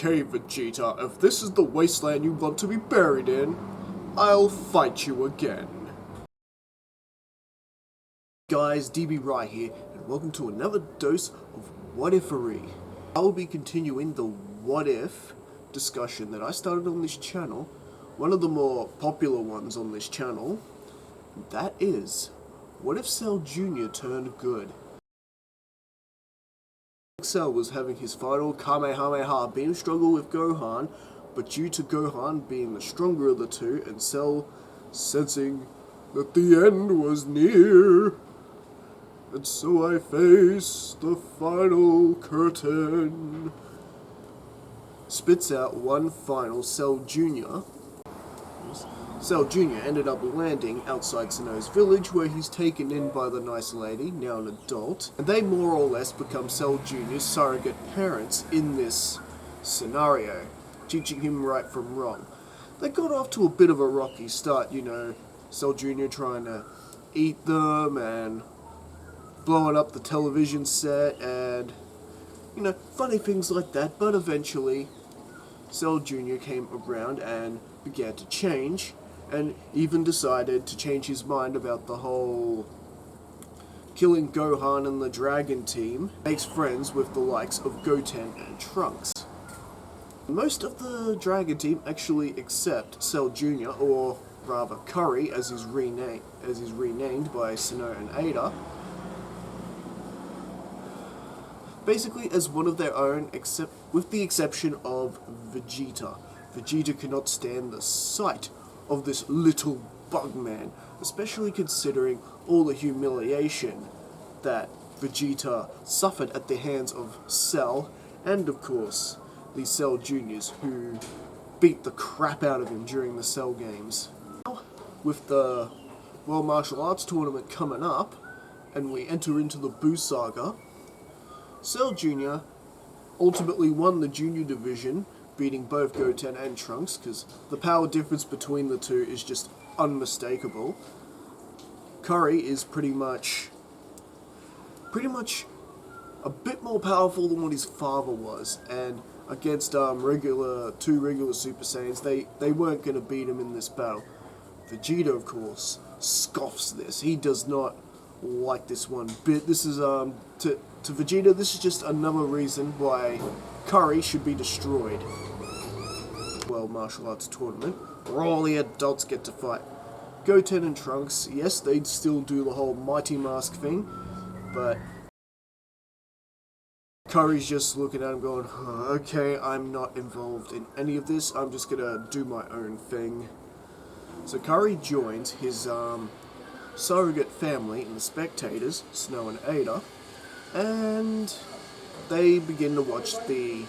Okay, Vegeta, if this is the wasteland you want to be buried in, I'll fight you again. Guys, DB Right here, and welcome to another dose of What Ifery. I will be continuing the what if discussion that I started on this channel, one of the more popular ones on this channel. That is, what if Cell Jr. turned good? Cell was having his final Kamehameha beam struggle with Gohan, but due to Gohan being the stronger of the two and Cell sensing that the end was near, and so I face the final curtain, spits out one final Cell Jr. Cell Jr. ended up landing outside Sinnoh's village, where he's taken in by the nice lady, now an adult, and they more or less become Cell Jr.'s surrogate parents in this scenario, teaching him right from wrong. They got off to a bit of a rocky start, Cell Jr. trying to eat them and blowing up the television set and, funny things like that, but eventually Cell Jr. came around and began to change, and even decided to change his mind about the whole killing Gohan and the Dragon team. Makes friends with the likes of Goten and Trunks. Most of the Dragon team actually accept Cell Jr., or rather Curry, as he's renamed by Sinnoh and Ada, basically as one of their own, except with the exception of Vegeta. Vegeta cannot stand the sight of this little bug man, especially considering all the humiliation that Vegeta suffered at the hands of Cell, and of course, the Cell Juniors, who beat the crap out of him during the Cell games. With the World Martial Arts Tournament coming up, and we enter into the Buu Saga, Cell Jr. ultimately won the Junior Division, beating both Goten and Trunks, because the power difference between the two is just unmistakable. Curry is pretty much a bit more powerful than what his father was, and against two regular Super Saiyans, they weren't going to beat him in this battle. Vegeta, of course, scoffs this. He does not like this one bit. This is, to Vegeta, this is just another reason why Curry should be destroyed. World Martial Arts Tournament, where all the adults get to fight. Goten and Trunks, yes, they'd still do the whole Mighty Mask thing, but Curry's just looking at him going, okay, I'm not involved in any of this, I'm just gonna do my own thing. So Curry joins his surrogate family and the spectators, Sinnoh and Ada, and they begin to watch the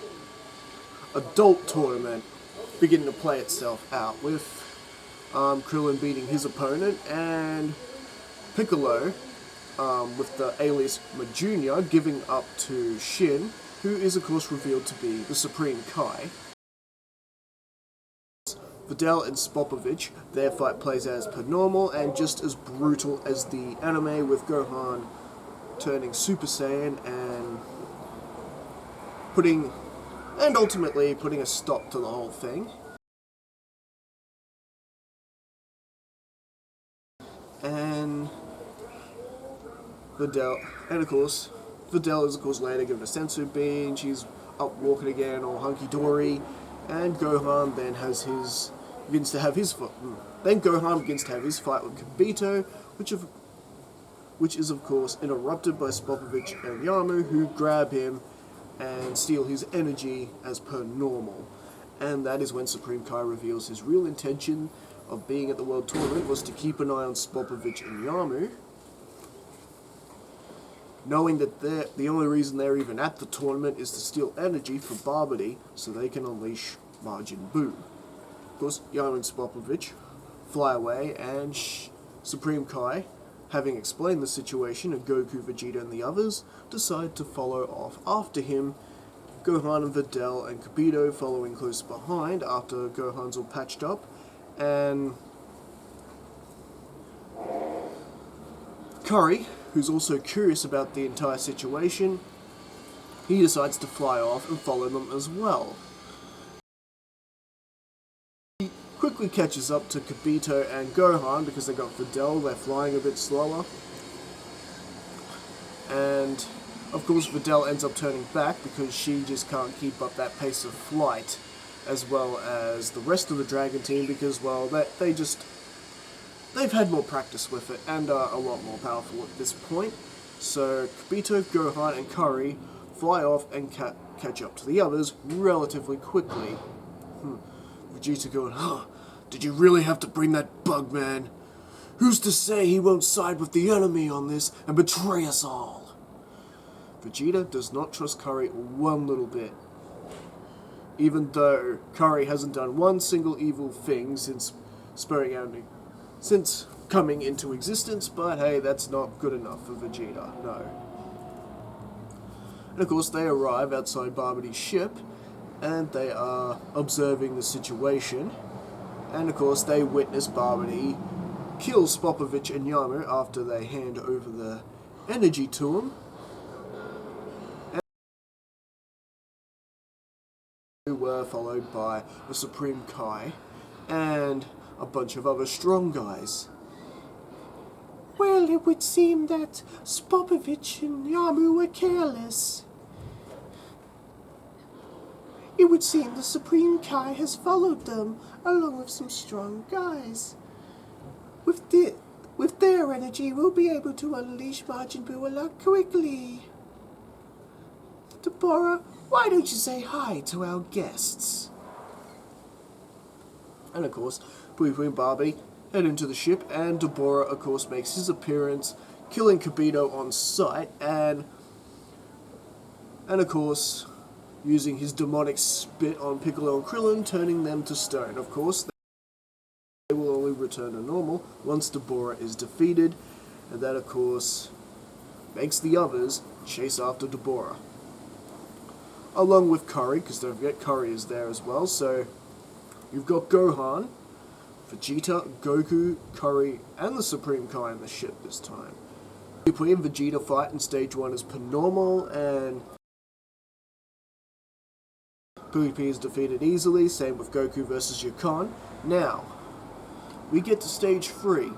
adult tournament begin to play itself out, with Krillin beating his opponent, and Piccolo, with the alias Jr., giving up to Shin, who is of course revealed to be the Supreme Kai. Videl and Spopovich, their fight plays as per normal, and just as brutal as the anime, with Gohan turning Super Saiyan and ultimately putting a stop to the whole thing. And Videl is of course later given a sensu bean, she's up walking again, all hunky-dory, and Gohan then begins to have his fight with Kibito, which is of course interrupted by Spopovich and Yamu, who grab him and steal his energy as per normal. And that is when Supreme Kai reveals his real intention of being at the World Tournament was to keep an eye on Spopovich and Yamu, knowing that the only reason they're even at the tournament is to steal energy for Babidi so they can unleash Majin Buu. Of course, Yamu and Spopovich fly away, and Supreme Kai, having explained the situation, and Goku, Vegeta and the others decide to follow off after him, Gohan and Videl and Kibito following close behind after Gohan's all patched up, and Curry, who's also curious about the entire situation, he decides to fly off and follow them as well. quickly catches up to Kibito and Gohan because they got Videl, they're flying a bit slower. And of course Videl ends up turning back because she just can't keep up that pace of flight as well as the rest of the Dragon team because, well, they've had more practice with it and are a lot more powerful at this point. So Kibito, Gohan and Curry fly off and catch up to the others relatively quickly. Vegeta going, did you really have to bring that bug man? Who's to say he won't side with the enemy on this and betray us all? Vegeta does not trust Curry one little bit. Even though Curry hasn't done one single evil thing since coming into existence, but hey, that's not good enough for Vegeta, no. And of course they arrive outside Barbody's ship, and they are observing the situation, and of course they witness Barbody kill Spopovich and Yamu after they hand over the energy to him. Who were followed by the Supreme Kai and a bunch of other strong guys. Well, it would seem that Spopovich and Yamu were careless. It would seem the Supreme Kai has followed them, along with some strong guys. With their energy, we'll be able to unleash Majin Buu a lot quickly. Deborah, why don't you say hi to our guests? And of course, Buu and Barbie head into the ship, and Deborah, of course, makes his appearance, killing Kibito on sight, and of course, using his demonic spit on Piccolo and Krillin, turning them to stone. Of course, they will only return to normal once Deborah is defeated, and that, of course, makes the others chase after Deborah. Along with Curry, because don't forget Curry is there as well, so you've got Gohan, Vegeta, Goku, Curry, and the Supreme Kai in the ship this time. Goku and Vegeta fight in Stage 1 as per normal, and Buu is defeated easily, same with Goku versus Yukon. Now, we get to Stage 3.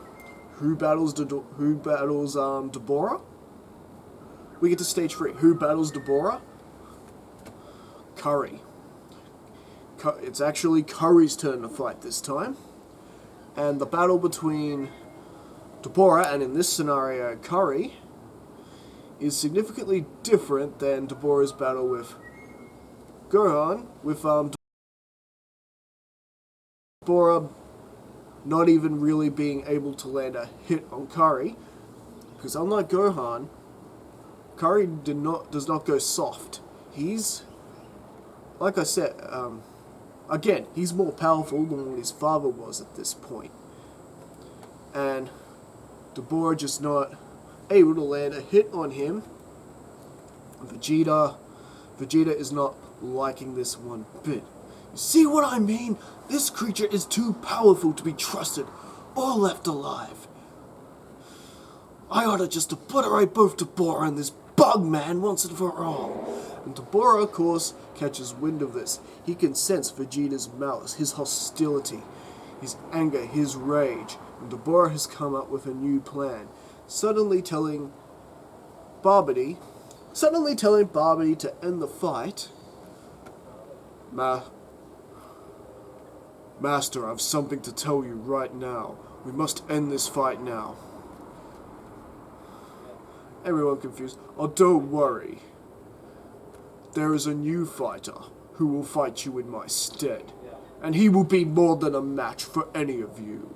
Who battles Deborah? We get to Stage 3. Who battles Deborah? Curry. It's actually Curry's turn to fight this time. And the battle between Deborah, and in this scenario Curry, is significantly different than Deborah's battle with Gohan, with Deborah not even really being able to land a hit on Curry, because unlike Gohan, Curry does not go soft. He's, like I said, again, he's more powerful than what his father was at this point. And Deborah just not able to land a hit on him. Vegeta is not liking this one bit. You see what I mean? This creature is too powerful to be trusted or left alive. I oughta just obliterate both Deborah and this bug man once and for all. And Deborah, of course, catches wind of this. He can sense Vegeta's malice, his hostility, his anger, his rage. And Deborah has come up with a new plan, suddenly telling Barbody to end the fight. Master, I've something to tell you right now. We must end this fight now. Everyone confused. Oh, don't worry. There is a new fighter who will fight you in my stead, and he will be more than a match for any of you.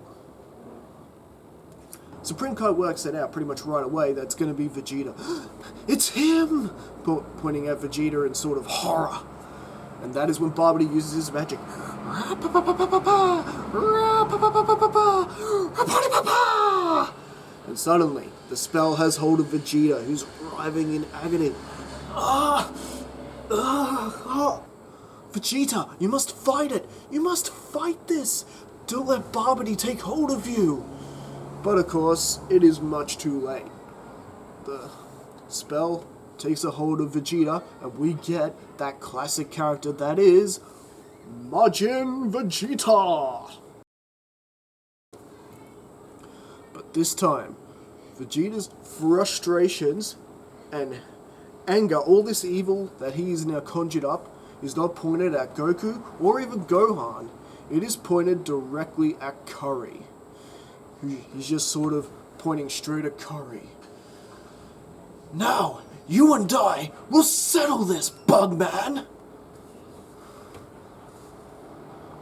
Supreme Kai works it out pretty much right away. That's going to be Vegeta. It's him! Pointing at Vegeta in sort of horror. And that is when Barbody uses his magic. And suddenly, the spell has hold of Vegeta, who's writhing in agony. Vegeta, you must fight it! You must fight this! Don't let Barbody take hold of you! But of course, it is much too late. The spell takes a hold of Vegeta, and we get that classic character that is Majin Vegeta! But this time, Vegeta's frustrations and anger, all this evil that he is now conjured up, is not pointed at Goku or even Gohan. It is pointed directly at Curry. He's just sort of pointing straight at Curry. Now, you and I will settle this, Bugman!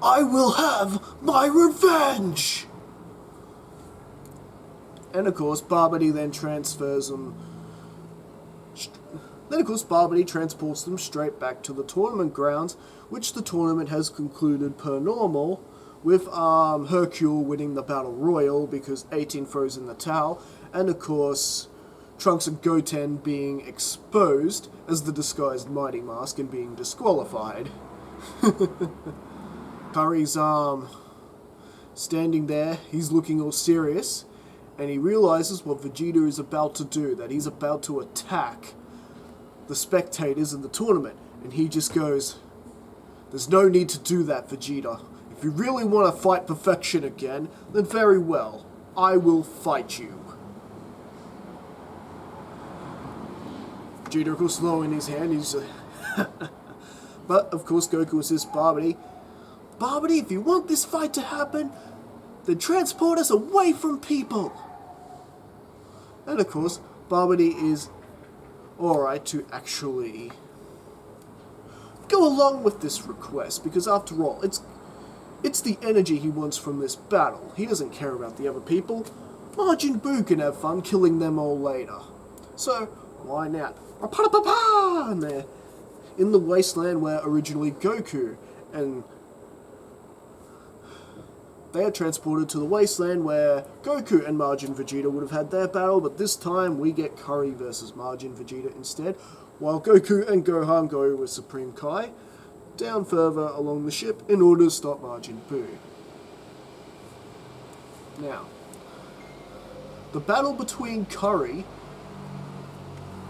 I will have my revenge! And of course, Barbary then transports them straight back to the tournament grounds, which the tournament has concluded per normal, with Hercule winning the Battle Royal because 18 throws in the towel, and of course, Trunks and Goten being exposed as the disguised Mighty Mask and being disqualified. Curry's standing there, he's looking all serious, and he realizes what Vegeta is about to do, that he's about to attack the spectators in the tournament, and he just goes, "There's no need to do that, Vegeta. If you really want to fight perfection again, then very well, I will fight you." Vegeta, of course, lowering his hand, he's but, of course, Goku assists Barbary. "Barbary, if you want this fight to happen, then transport us away from people." And, of course, Barbary is alright to actually go along with this request, because after all, it's the energy he wants from this battle. He doesn't care about the other people. Majin Buu can have fun killing them all later. So, why not? And they're in the wasteland where originally Goku, and they are transported to the wasteland where Goku and Majin Vegeta would have had their battle, but this time we get Curry versus Majin Vegeta instead, while Goku and Gohan go with Supreme Kai down further along the ship in order to stop Majin Buu. Now, the battle between Curry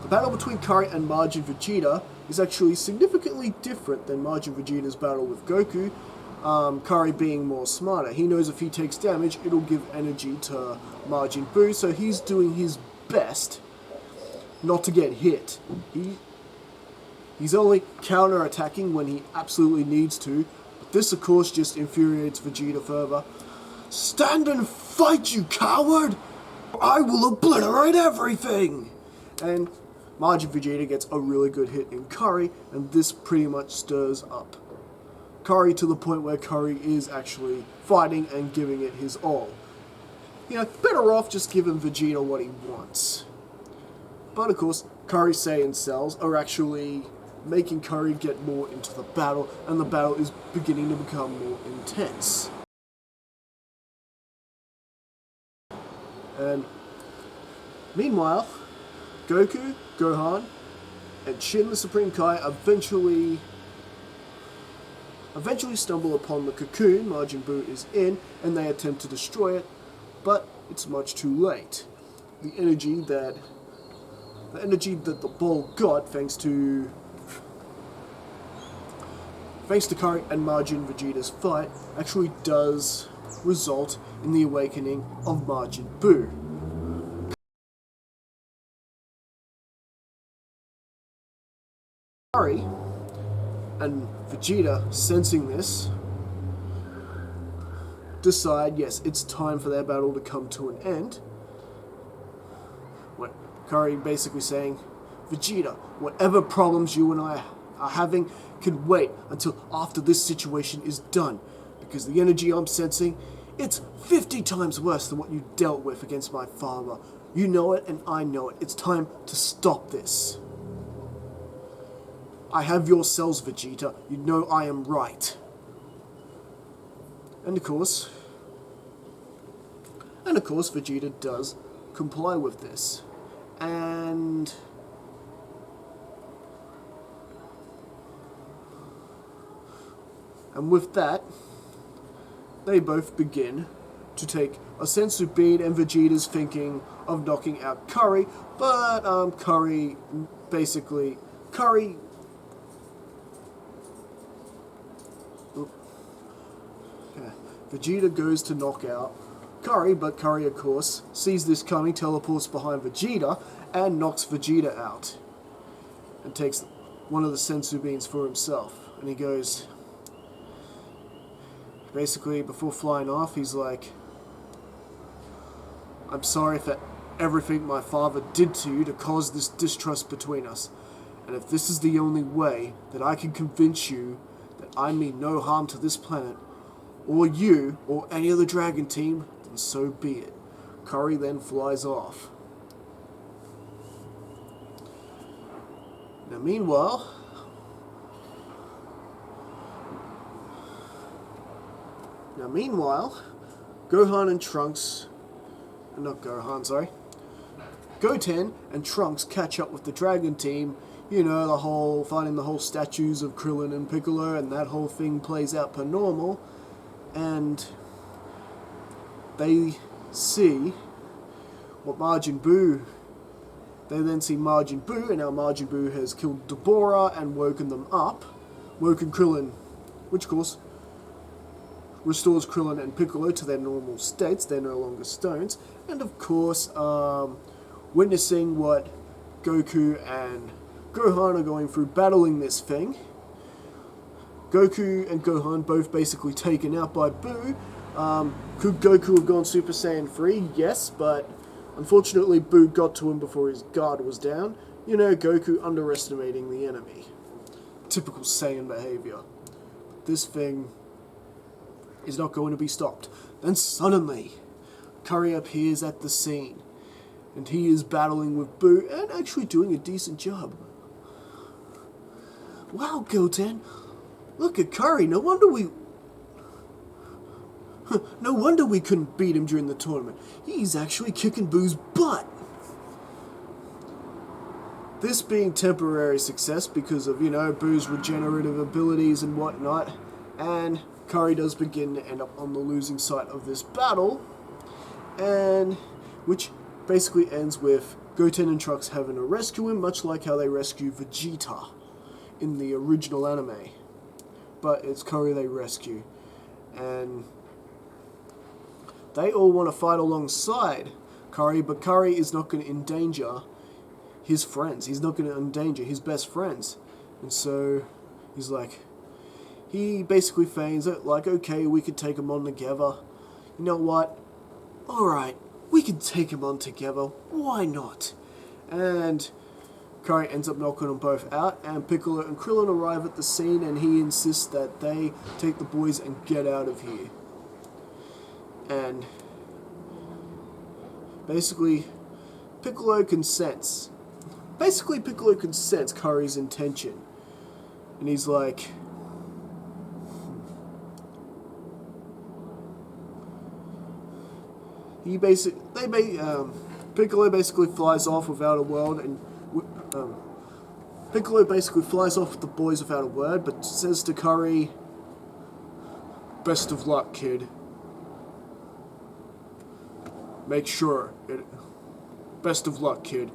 and Majin Vegeta is actually significantly different than Majin Vegeta's battle with Goku. Curry being more smarter. He knows if he takes damage, it'll give energy to Majin Buu, so he's doing his best not to get hit. He's only counter-attacking when he absolutely needs to, but this of course just infuriates Vegeta further. "Stand and fight, you coward! I will obliterate everything!" And Majin Vegeta gets a really good hit in Curry, and this pretty much stirs up Curry to the point where Curry is actually fighting and giving it his all. You know, better off just giving Vegeta what he wants. But of course, Curry Saiyan cells are actually making Curry get more into the battle, and the battle is beginning to become more intense. And meanwhile, Goku, Gohan, and Shin the Supreme Kai eventually stumble upon the cocoon Majin Buu is in, and they attempt to destroy it, but it's much too late. The energy that the ball got, thanks to Curry and Majin Vegeta's fight, actually does result in the awakening of Majin Buu. Curry and Vegeta, sensing this, decide, yes, it's time for their battle to come to an end. What Curry basically saying, "Vegeta, whatever problems you and I are having can wait until after this situation is done, because the energy I'm sensing, it's 50 times worse than what you dealt with against my father. You know it and I know it. It's time to stop this. I have your cells, Vegeta. You know I am right." And of course, Vegeta does comply with this. And with that, they both begin to take a sensu bean, and Vegeta's thinking of knocking out Curry, but Curry Yeah. Vegeta goes to knock out Curry, but Curry, of course, sees this coming, teleports behind Vegeta, and knocks Vegeta out. And takes one of the sensu beans for himself. And he goes... Basically, before flying off, he's like... I'm sorry for everything my father did to you to cause this distrust between us. And if this is the only way that I can convince you that I mean no harm to this planet, or you, or any other dragon team, then so be it. Curry then flies off. Now meanwhile, Gohan and Trunks, not Gohan, sorry, Goten and Trunks catch up with the Dragon Team. You know, finding the whole statues of Krillin and Piccolo, and that whole thing plays out per normal. And they see what Majin Buu. They then see Majin Buu, and now Majin Buu has killed Deborah and woken Krillin, which of course restores Krillin and Piccolo to their normal states. They're no longer stones. And of course, witnessing what Goku and Gohan are going through battling this thing. Goku and Gohan both basically taken out by Buu. Could Goku have gone Super Saiyan 3? Yes, but unfortunately Buu got to him before his guard was down. You know, Goku underestimating the enemy. Typical Saiyan behavior. This thing is not going to be stopped. Then suddenly, Curry appears at the scene. And he is battling with Buu and actually doing a decent job. Wow, Goten, look at Curry. No wonder we couldn't beat him during the tournament. He's actually kicking Buu's butt. This being temporary success because of, Buu's regenerative abilities and whatnot. And Curry does begin to end up on the losing side of this battle. And which basically ends with Goten and Trunks having to rescue him, much like how they rescue Vegeta in the original anime. But it's Curry they rescue. And they all want to fight alongside Curry, but Curry is not going to endanger his friends. He's not going to endanger his best friends. And so he's like, he basically feigns it, like, okay, we could take him on together. You know what? Alright, we can take him on together. Why not? And Curry ends up knocking them both out, and Piccolo and Krillin arrive at the scene, and he insists that they take the boys and get out of here. And basically, Piccolo consents. Piccolo consents Curry's intention. And he's like, Piccolo basically flies off without a word, and Piccolo basically flies off with the boys without a word, but says to Curry, "Best of luck, kid. Best of luck, kid.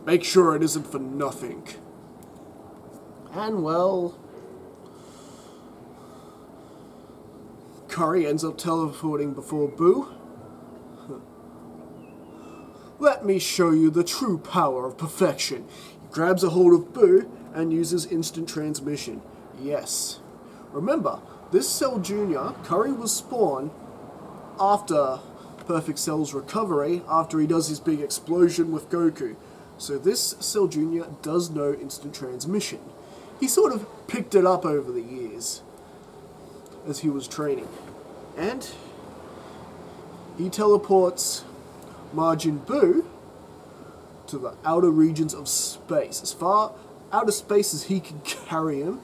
Make sure it isn't for nothing." And well, Curry ends up teleporting before Buu. Let me show you the true power of perfection. He grabs a hold of Buu and uses instant transmission. Yes. Remember, this Cell Jr., Curry was spawned after Perfect Cell's recovery, after he does his big explosion with Goku. So this Cell Jr. does know instant transmission. He sort of picked it up over the years as he was training. And he teleports Majin Buu to the outer regions of space, as far out of space as he can carry him,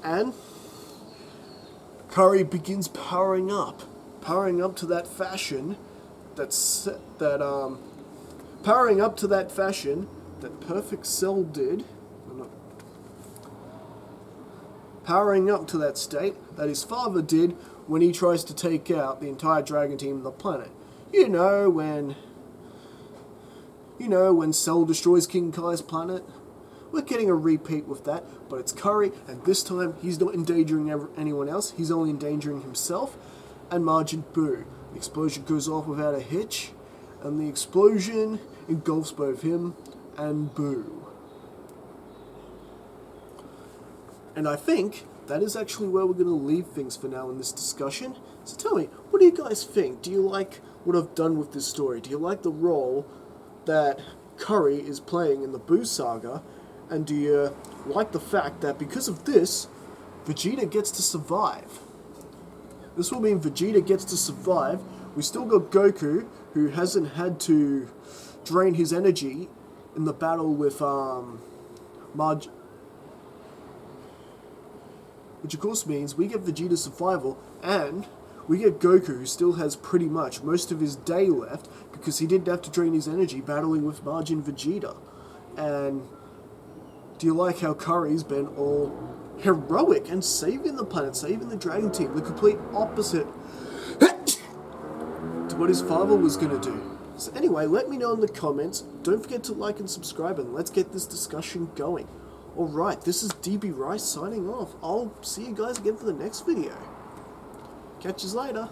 and Curry begins powering up to that fashion that Perfect Cell did, powering up to that state that his father did when he tries to take out the entire Dragon Team on the planet. You know when Cell destroys King Kai's planet? We're getting a repeat with that, but it's Curry, and this time he's not endangering anyone else, he's only endangering himself and Majin Buu. The explosion goes off without a hitch, and the explosion engulfs both him and Buu. And I think that is actually where we're going to leave things for now in this discussion. So tell me, what do you guys think? Do you like what I've done with this story? Do you like the role that Curry is playing in the Buu Saga? And do you like the fact that because of this, Vegeta gets to survive? This will mean Vegeta gets to survive. We still got Goku, who hasn't had to drain his energy in the battle with Majin. Which of course means we get Vegeta's survival, and we get Goku, who still has pretty much most of his day left, because he didn't have to drain his energy battling with Majin Vegeta. And do you like how Curry's been all heroic and saving the planet, saving the Dragon Team, the complete opposite to what his father was going to do? So anyway, let me know in the comments. Don't forget to like and subscribe, and let's get this discussion going. Alright, this is DB Rice signing off. I'll see you guys again for the next video. Catch you later.